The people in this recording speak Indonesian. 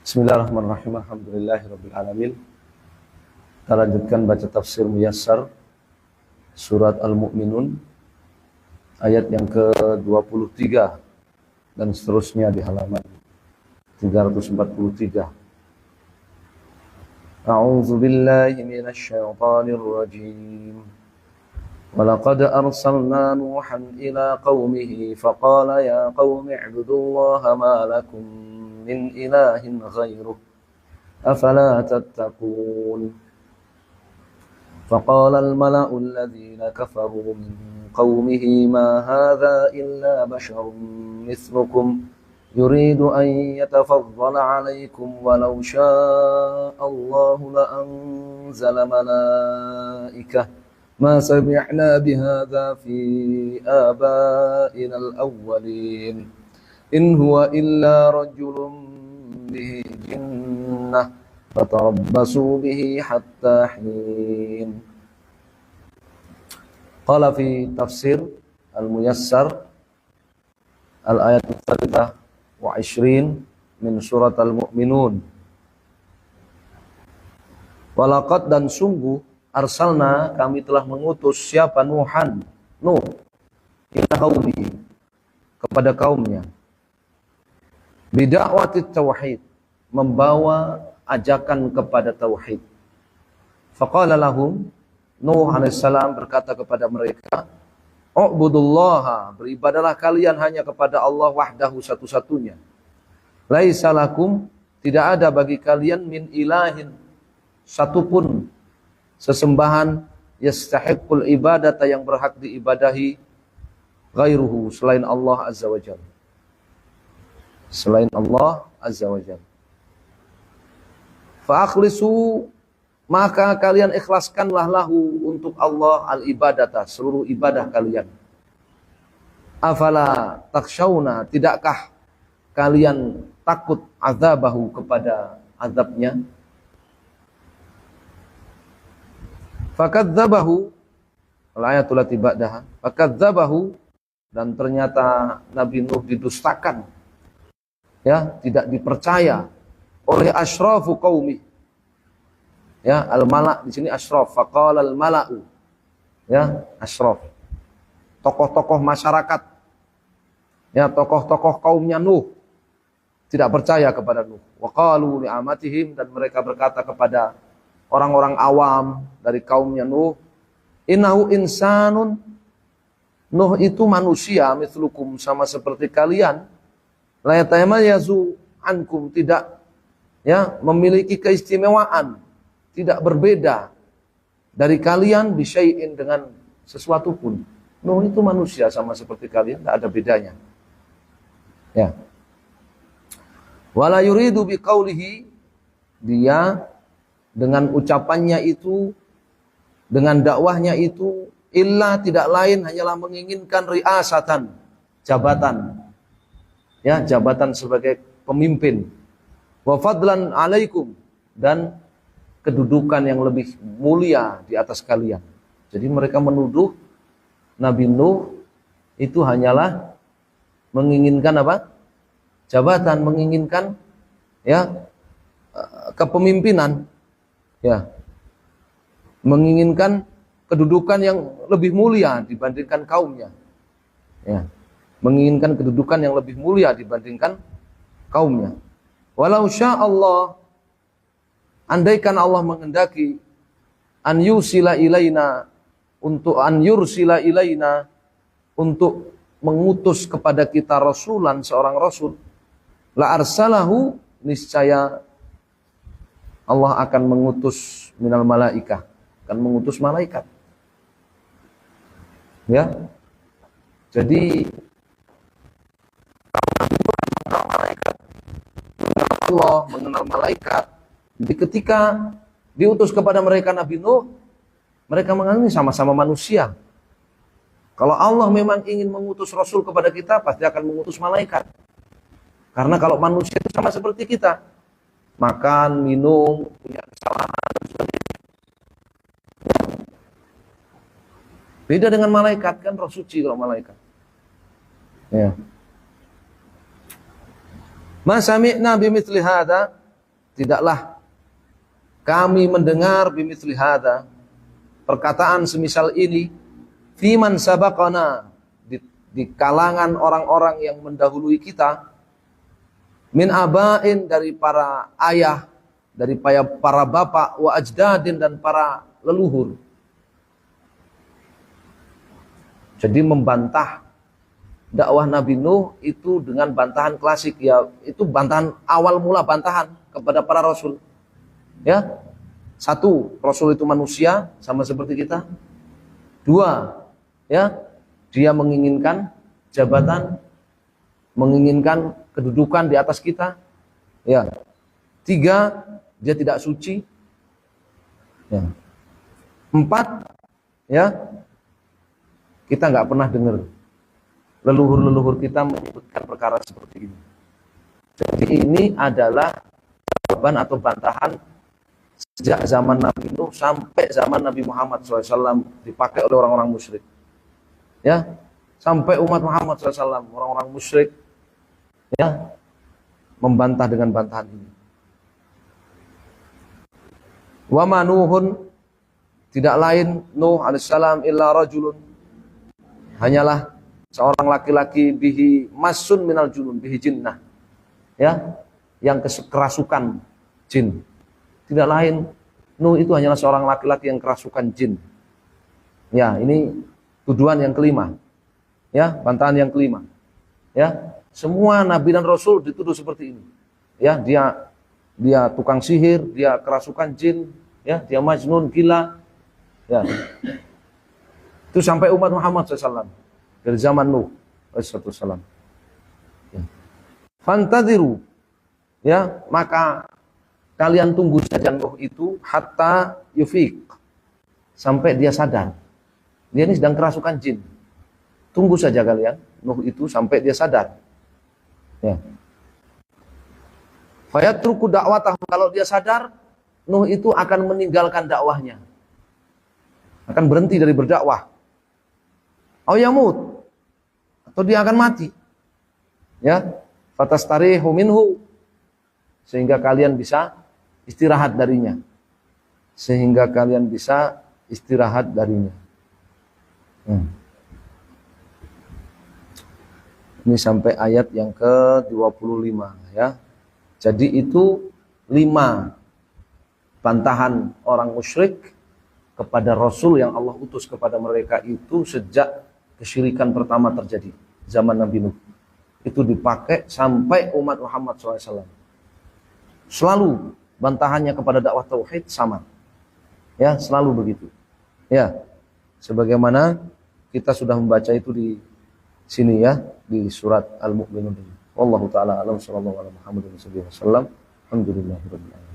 Bismillahirrahmanirrahim. Alhamdulillahirabbil alamin. Kita lanjutkan baca tafsir Muyassar surat Al-Mu'minun ayat yang ke-23 dan seterusnya di halaman 343. A'udzu billahi minasy syaithanir rajim. ولقد أرسلنا نوحا إلى قومه فقال يا قوم اعبدوا الله ما لكم من إله غيره أفلا تتقون فقال الملأ الذين كفروا من قومه ما هذا إلا بشر مثلكم يريد أن يتفضل عليكم ولو شاء الله لأنزل ملائكة ما سمعنا بهذا في آبائنا الأولين إن هو إلا رجل به جنة فتربصوا به حتى حين. قال في تفسير الميسر الآية 23 من surat Al-Mu'minun. Walaqad dan sungguh arsalna kami telah mengutus siapa Nuhan, Nuh, ila qaumihi kepada kaumnya, bida'wati tauhid, membawa ajakan kepada tauhid. Faqala lahum, Nuh alaihissalam berkata kepada mereka, u'budullaha, beribadalah kalian hanya kepada Allah wahdahu satu-satunya. Laisa lakum, tidak ada bagi kalian min ilahin, satupun sesembahan yastahiqqul ibadata yang berhak diibadahi ghairuhu, selain Allah azza wajalla. Selain Allah azza wajalla. Fa akhlisu, maka kalian ikhlaskanlah lahu untuk Allah al-ibadata, seluruh ibadah kalian. Afala takhshawna, tidakkah kalian takut azabahu, kepada azabnya? Fakadzabahu, al-ayatul lati ba'daha, fakadzabahu, dan ternyata Nabi Nuh didustakan, ya, tidak dipercaya oleh asyrafu qaumi. Ya, al-mala' di sini asyraf, faqala al-mala'u, ya, asyraf, tokoh-tokoh masyarakat, ya, tokoh-tokoh kaumnya Nuh tidak percaya kepada Nuh. Wa qalu li'amatihim, dan mereka berkata kepada orang-orang awam dari kaumnya Nuh, innahu insanun, Nuh itu manusia, mithlukum, sama seperti kalian, la yatamayyazu ankum, tidak, ya, memiliki keistimewaan, tidak berbeda dari kalian, bisyai'in, dengan sesuatu pun. Nuh itu manusia sama seperti kalian, tidak ada bedanya. Ya. Wala yuridu biqaulihi, dia dengan ucapannya itu, dengan dakwahnya itu, illa, tidak lain hanyalah menginginkan riasatan, jabatan, ya, jabatan sebagai pemimpin, wa fadlan alaikum, dan kedudukan yang lebih mulia di atas kalian. Jadi mereka menuduh Nabi Nuh itu hanyalah menginginkan apa? Jabatan, menginginkan, ya, kepemimpinan, ya, menginginkan kedudukan yang lebih mulia dibandingkan kaumnya, ya, menginginkan kedudukan yang lebih mulia dibandingkan kaumnya. Walau sya'allah, andaikan Allah menghendaki, an yursila ilaina, untuk mengutus kepada kita rasulan, seorang rasul, la arsalahu, niscaya Allah akan mengutus minal malaikah, akan mengutus malaikat. Ya. Jadi Allah mengenal malaikat. Jadi ketika diutus kepada mereka Nabi Nuh, mereka menganggap ini sama-sama manusia. Kalau Allah memang ingin mengutus rasul kepada kita, pasti akan mengutus malaikat. Karena kalau manusia itu sama seperti kita, makan, minum, punya kesalahan. Beda dengan malaikat, kan roh suci kalau malaikat. Ya. Ma sami'na bimithli hadza, tidaklah kami mendengar bimithli hadza, perkataan semisal ini, fiman sabaqana, di kalangan orang-orang yang mendahului kita, min abain, dari para ayah, dari para bapak, wa ajdadin, dan para leluhur. Jadi membantah dakwah Nabi Nuh itu dengan bantahan klasik, ya itu bantahan awal mula bantahan kepada para rasul. Ya, satu, rasul itu manusia sama seperti kita. Dua, ya, dia menginginkan jabatan, menginginkan kedudukan di atas kita. Ya. Tiga, dia tidak suci. Ya. Empat, ya, kita nggak pernah dengar leluhur-leluhur kita menyebutkan perkara seperti ini. Jadi ini adalah jawaban atau bantahan sejak zaman Nabi Nuh sampai zaman Nabi Muhammad SAW, dipakai oleh orang-orang musyrik. Ya, sampai umat Muhammad SAW, orang-orang musyrik, ya, membantah dengan bantahan ini. Wa ma Nuhun, tidak lain Nuh alaihissalam, illa rajulun, hanyalah seorang laki-laki, bihi masun minal junun, bihi jinnah, ya, yang kerasukan jin. Tidak lain, Nuh itu hanyalah seorang laki-laki yang kerasukan jin. Ya, ini tuduhan yang kelima. Ya, bantahan yang kelima. Ya, semua nabi dan rasul dituduh seperti ini. Ya, dia tukang sihir, dia kerasukan jin, ya, dia majnun, gila. Ya. Itu sampai umat Muhammad SAW dari zaman Nuh SAW. Ya. Fantadiru, ya, maka kalian tunggu saja Nuh itu hatta yufiq, sampai dia sadar. Dia ini sedang kerasukan jin. Tunggu saja kalian Nuh itu sampai dia sadar. Ya. Fayatruku dakwatahu, kalau dia sadar, Nuh itu akan meninggalkan dakwahnya. Akan berhenti dari berdakwah. Au yamut, atau dia akan mati. Ya, fatastarihu minhu, sehingga kalian bisa istirahat darinya. Sehingga kalian bisa istirahat darinya. Ini sampai ayat yang ke-25, ya. Jadi itu 5 bantahan orang musyrik kepada Rasul yang Allah utus kepada mereka itu sejak kesyirikan pertama terjadi zaman Nabi Nuh. Itu dipakai sampai umat Muhammad SAW. Selalu bantahannya kepada dakwah tauhid sama. Ya, selalu begitu. Ya, sebagaimana kita sudah membaca itu di sini, ya, di surat Al-Mu'minun. Wallahu taala alam, sallallahu alaihi wasallam. Alhamdulillahirabbil alamin.